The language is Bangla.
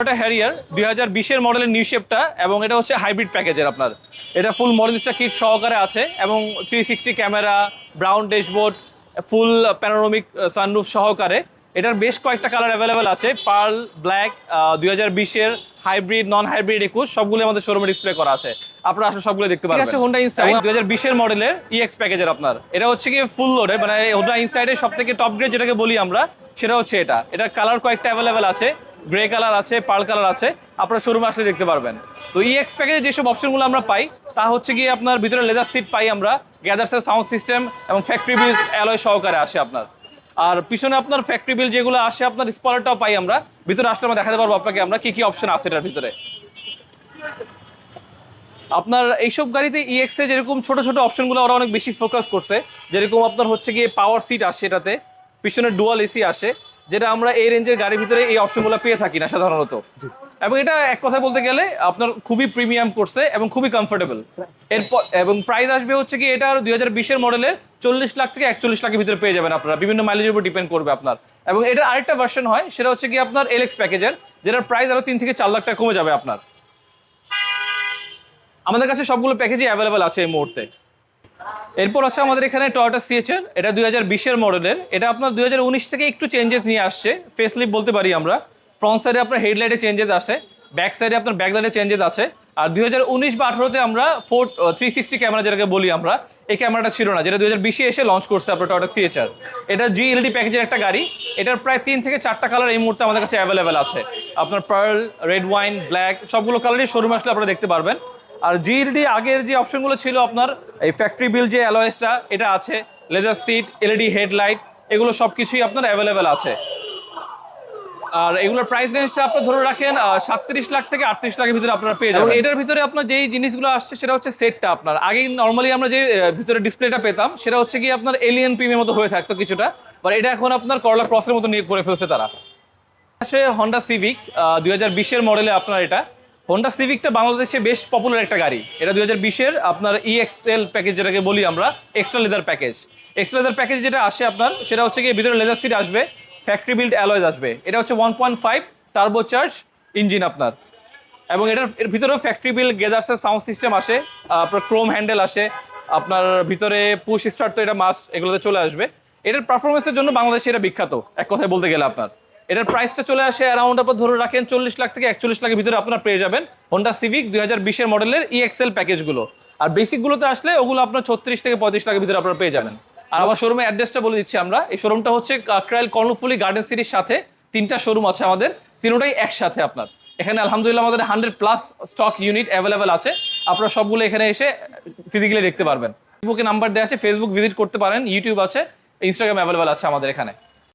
টয়োটা হ্যারিয়ার 2020-এর মডেলের নিউ শেপটা, এবং এটা হচ্ছে হাইব্রিড প্যাকেজের আপনার। এটা ফুল মডেলিস্টা কিট সহকারে আছে এবং 360 camera, brown dashboard, full panoramic sunroof সহকারে। এটার বেশ কয়েকটা কালার অ্যাভেলেবেল আছে, পার্ল, ব্ল্যাক, 2020-এর হাইব্রিড, নন হাইব্রিড 21 সবগুলো আমাদের শোরুমে ডিসপ্লে করা আছে। আপনারা আসলে সবগুলো দেখতে পারবেন। আছে হোন্ডা ইনসাইড 2020-এর মডেলের EX প্যাকেজের আপনার। এটা হচ্ছে কি ফুল লোডে, মানে হোন্ডা ইনসাইডের সবথেকে টপ গ্রেড যেটাকে বলি আমরা, সেটা হচ্ছে এটা। এটার কালার কয়েকটা অ্যাভেলেবেল আছে, গ্রে কালার আছে, পার্ল কালার আছে, আপনারা শোরুমে আসলে দেখতে পারবেন। তো EX প্যাকেজে যেসব অপশনগুলো আমরা পাই তা হচ্ছে কি আপনার ভিতরে লেদার সিট পাই আমরা, গ্যাদার্সের সাউন্ড সিস্টেম এবং ফ্যাক্টরি বিল অ্যালয় সহকারে আসে আপনার। আর পিছনে আপনার ফ্যাক্টরি বিল যেগুলো আসে আপনার স্পয়লারটাও পাই আমরা। ভিতরে আসলে আমরা দেখাতে পারবো আপনাকে আমরা কি কি অপশন আছে এটার ভিতরে। আপনার এইসব গাড়িতে EX এ যেরকম ছোট ছোট অপশনগুলো ওরা অনেক বেশি ফোকাস করছে, যেরকম আপনার হচ্ছে গিয়ে পাওয়ার সিট আসে এটাতে, পিছনে ডুয়াল এসি আসে, যেটা আমরা এই রেঞ্জের গাড়ির ভিতরে এই অপশনগুলো পেয়ে থাকি না সাধারণত। এবং এটা এক কথায় বলতে গেলে আপনার খুবই প্রিমিয়াম করছে এবং খুবই কমফোর্টেবল। এরপর এবং প্রাইস আসবে হচ্ছে কি এটার 2020-এর মডেলের 40 লাখ থেকে 41 লাখের ভিতরে পেয়ে যাবেন আপনারা, বিভিন্ন মাইলেজের উপর ডিপেন্ড করবে আপনার। এবং এটার আরেকটা ভার্সন হয়, সেটা হচ্ছে কি আপনার LX প্যাকেজের, যেটার প্রাইস আরো 3 থেকে 4 লাখ টাকা কমে যাবে আপনার। আমাদের কাছে সবগুলো প্যাকেজই অ্যাভেলেবেল আছে এই মুহূর্তে। এরপর আছে আমাদের এখানে টয়োটা CHR, এটা 2020-এর মডেলের। এটা আপনার 2019 থেকে একটু চেঞ্জেস নিয়ে আসছে, ফেসলিফট বলতে পারি আমরা। ফ্রন্ট সাইডে আপনার হেডলাইটে চেঞ্জেস আসে, ব্যাক সাইডে আপনার ব্যাকলাইটে চেঞ্জেস আছে। আর 2019 বা 18-তে আমরা 360 ক্যামেরা যেটাকে বলি আমরা, এই ক্যামেরাটা ছিল না, যেটা 2020-এ এসে লঞ্চ করছে আপনার টয়োটা CHR। এটা GLED প্যাকেজের একটা গাড়ি। এটার প্রায় 3 থেকে 4টা কালার এই মুহূর্তে আমাদের কাছে অ্যাভেলেবেল আছে। আপনার পার্ল, রেড ওয়াইন, ব্ল্যাক সবগুলো কালারই শোরুমে আসলে আপনারা দেখতে পারবেন। আর GLED আগের যে অপশনগুলো ছিল আপনার, এই ফ্যাক্টরি বিল যে অ্যালয়েসটা এটা আছে, লেদার সিট, LED হেডলাইট, এগুলো সব কিছুই আপনার অ্যাভেলেবেল আছে। আর এগুলোর প্রাইস রেঞ্জটা আপনার ধরে রাখেন 37 লাখ থেকে 38 লাখের ভিতরে আপনারা পেয়ে যাবেন। এটার ভিতরে আপনার যেই জিনিসগুলো আসছে সেটা হচ্ছে সেটটা আপনার। আগে নর্মালি আমরা যে ভিতরে ডিসপ্লেটা পেতাম সেটা হচ্ছে কি আপনার এলিয়ান প্রিমিয়ার মতো হয়ে থাকতো কিছুটা, বাট এটা এখন আপনার করলা ক্রসের মতো নিয়ে করে ফেলছে তারা। আসে হোন্ডা সিভিক 2020-এর মডেলে আপনার। এটা হোন্ডা সিভিকটা বাংলাদেশে বেশ পপুলার একটা গাড়ি। এটা 2020-এর আপনার EXL প্যাকেজ যেটাকে বলি আমরা, extra leather package. Extra leather package যেটা আসে আপনার, সেটা হচ্ছে কি ভিতরে লেদার সিট আসবে, ফ্যাক্টরি বিল্ড অ্যালয়েজ আসবে। এটা হচ্ছে 1.5 টার্বো চার্জ ইঞ্জিন আপনার। এবং এর ভিতরেও ফ্যাক্টরি বিল্ড গেজার্সের সাউন্ড সিস্টেম আসে, আপনার ক্রোম হ্যান্ডেল আসে, আপনার ভিতরে পুশ স্টার্ট তো এটা মাস্ট, এগুলোতে চলে আসবে। এটার পারফরমেন্সের জন্য বাংলাদেশে এটা বিখ্যাত এক কথায় বলতে গেলে আপনার। এটার প্রাইসটা চলে আসে অ্যারাউন্ড আপনার ধরে রাখেন 40 লাখ থেকে 41 লাখের ভিতরে আপনারা পেয়ে যাবেন হোন্ডা সিভিক 2020-এর মডেলের EXL প্যাকেজগুলো। আর বেসিকগুলোতে আসলে ওগুলো আপনার 36 থেকে 35 লাখের ভিতরে আপনারা পেয়ে যাবেন। আর আমার শোরুমের অ্যাড্রেসটা বলে দিচ্ছি আমরা। এই শোরুমটা হচ্ছে কাকরাইল কর্ণফুলী গার্ডেন সিটির সাথে 3টা শোরুম আছে আমাদের, তিনোটাই একসাথে আপনার। এখানে আলহামদুলিল্লাহ আমাদের 100+ স্টক ইউনিট অ্যাভেলেবেল আছে, আপনারা সবগুলো এখানে এসে ফিজিক্যালি দেখতে পারবেন। ফেসবুকে নাম্বার দেওয়া আছে, ফেসবুক ভিজিট করতে পারেন, ইউটিউব আছে, ইনস্টাগ্রাম অ্যাভেলেবেল আছে আমাদের এখানে।